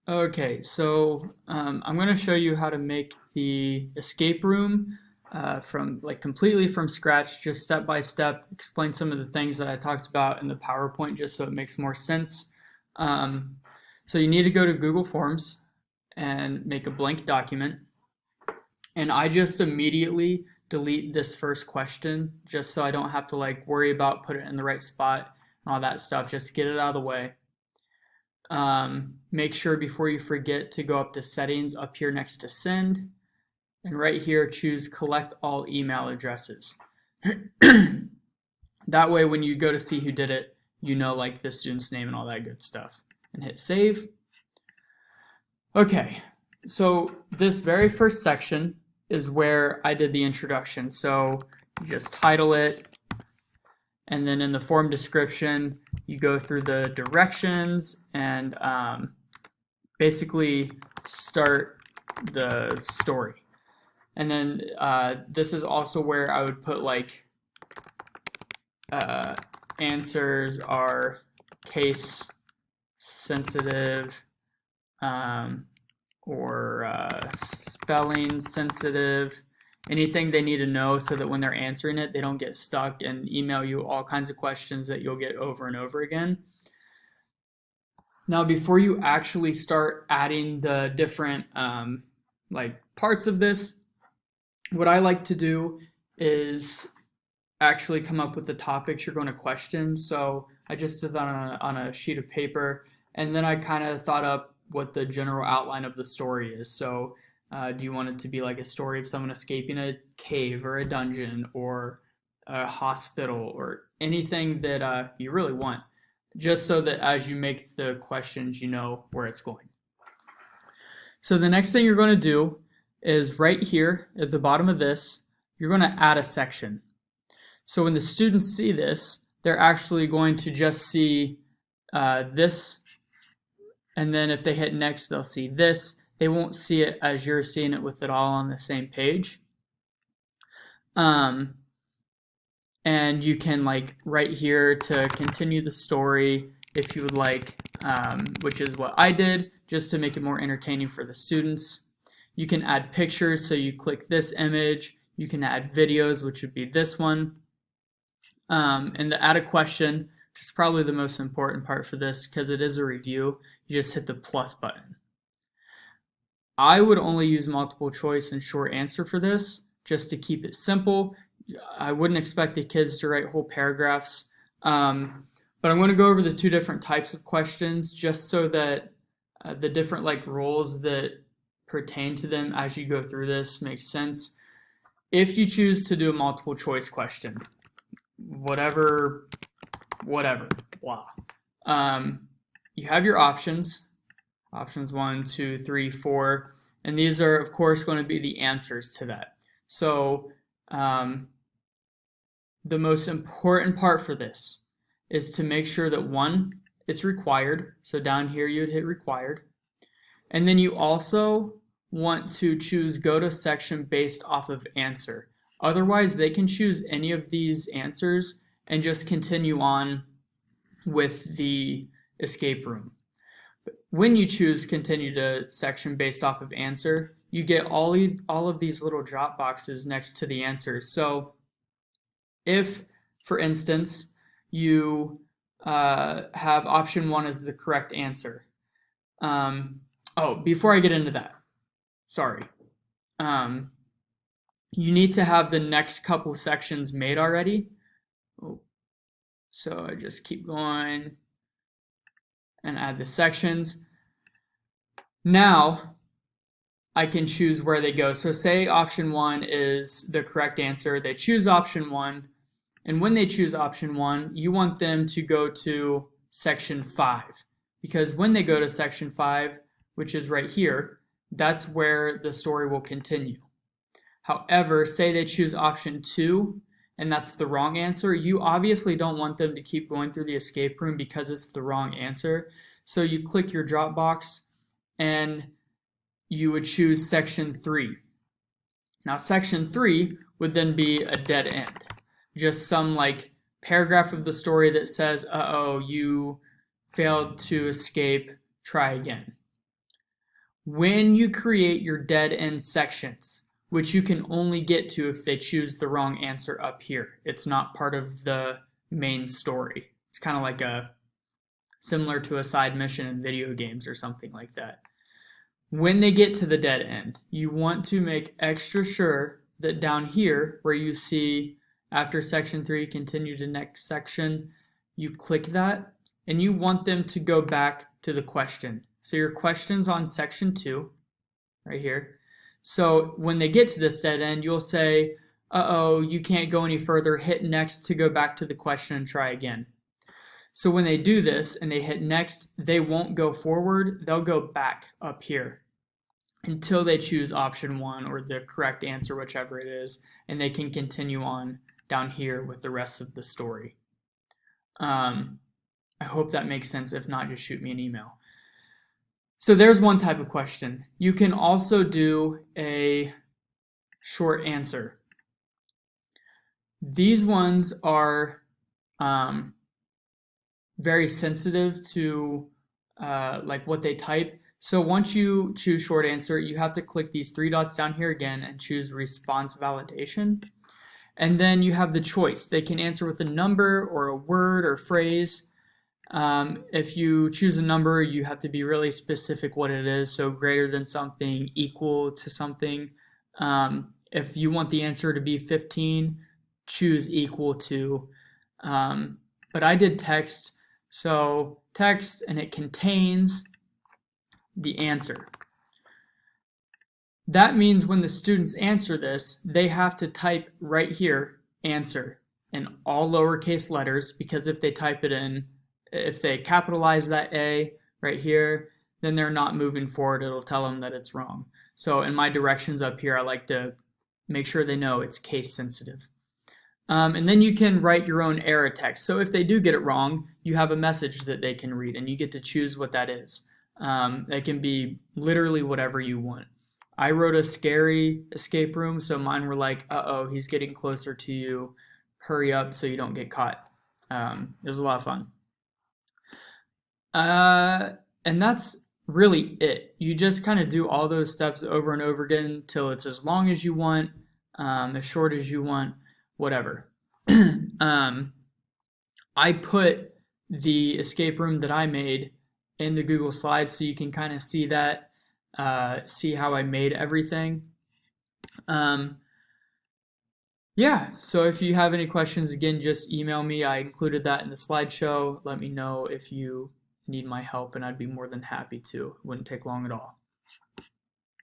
Okay, so I'm going to show you how to make the escape room from like completely from scratch, just step by step. Explain some of the things that I talked about in the PowerPoint, just so it makes more sense. Um, so you need to go to Google Forms and make a blank document. And I just immediately delete this first question, just so I don't have to like worry about put it in the right spot and all that stuff, just to get it out of the way. Make sure before you forget to go up to settings up here next to send, and right here choose collect all email addresses. That way when you go to see who did it, you know like the student's name and all that good stuff. And hit save. Okay, so this very first section is where I did the introduction. So you just title it, and then in the form description, you go through the directions and basically start the story. And then this is also where I would put like answers are case sensitive or spelling sensitive, anything they need to know so that when they're answering it, they don't get stuck and email you all kinds of questions that you'll get over and over again. Now, before you actually start adding the different like parts of this, what I like to do is actually come up with the topics you're going to question. So I just did that on a sheet of paper, and then I kind of thought up what the general outline of the story is. So do you want it to be like a story of someone escaping a cave or a dungeon or a hospital or anything that you really want, just so that as you make the questions, you know where it's going. So the next thing you're going to do is right here at the bottom of this, you're going to add a section. So when the students see this, they're actually going to just see this, and then if they hit next, they'll see this. They won't see it as you're seeing it with it all on the same page. And you can like right here to continue the story if you would like, which is what I did, just to make it more entertaining for the students. You can add pictures, so you click this image. You can add videos, which would be this one. And to add a question, which is probably the most important part for this because it is a review, you just hit the plus button. I would only use multiple choice and short answer for this, just to keep it simple. I wouldn't expect the kids to write whole paragraphs. But I'm going to go over the two different types of questions just so that the different like roles that pertain to them as you go through this makes sense. If you choose to do a multiple choice question, whatever, blah. You have your options 1, 2, 3, 4, and these are of course going to be the answers to that. So the most important part for this is to make sure that one, it's required. So down here you'd hit required. And then you also want to choose go to section based off of answer. Otherwise, they can choose any of these answers and just continue on with the escape room. But when you choose continue to section based off of answer, you get all of these little drop boxes next to the answers. So if, for instance, you have option 1 as the correct answer. Before I get into that, sorry. You need to have the next couple sections made already. So I just keep going and add the sections. Now I can choose where they go. So say option 1 is the correct answer. They choose option 1. And when they choose option 1, you want them to go to section 5. Because when they go to section 5, which is right here, that's where the story will continue. However, say they choose option 2, and that's the wrong answer, you obviously don't want them to keep going through the escape room because it's the wrong answer. So you click your drop box, and you would choose section 3. Now section 3 would then be a dead end. Just some like paragraph of the story that says, you failed to escape, try again. when you create your dead end sections, which you can only get to if they choose the wrong answer up here. It's not part of the main story. It's kind of like similar to a side mission in video games or something like that. When they get to the dead end, you want to make extra sure that down here where you see after section 3, continue to next section, you click that and you want them to go back to the question. So your question's on section 2, right here. So when they get to this dead end, you'll say, uh-oh, you can't go any further, hit next to go back to the question and try again. So when they do this and they hit next, they won't go forward, they'll go back up here until they choose option 1 or the correct answer, whichever it is, and they can continue on down here with the rest of the story. I hope that makes sense. If not, just shoot me an email. So there's one type of question. You can also do a short answer. These ones are very sensitive to like what they type. So once you choose short answer, you have to click these 3 dots down here again and choose response validation. And then you have the choice. They can answer with a number or a word or phrase. If you choose a number, you have to be really specific what it is. So greater than something, equal to something. If you want the answer to be 15, choose equal to. But I did text. So text, and it contains the answer. That means when the students answer this, they have to type right here, answer, in all lowercase letters, because if they type it in, if they capitalize that A right here, then they're not moving forward. It'll tell them that it's wrong. So in my directions up here, I like to make sure they know it's case sensitive. And then you can write your own error text. So if they do get it wrong, you have a message that they can read, and you get to choose what that is. It can be literally whatever you want. I wrote a scary escape room, so mine were like, uh-oh, he's getting closer to you. Hurry up so you don't get caught. It was a lot of fun. And that's really it. You just kind of do all those steps over and over again till it's as long as you want, as short as you want, whatever. I put the escape room that I made in the Google Slides so you can kind of see that, see how I made everything. Yeah, so if you have any questions, again, just email me. I included that in the slideshow. Let me know if you need my help, and I'd be more than happy to. It wouldn't take long at all.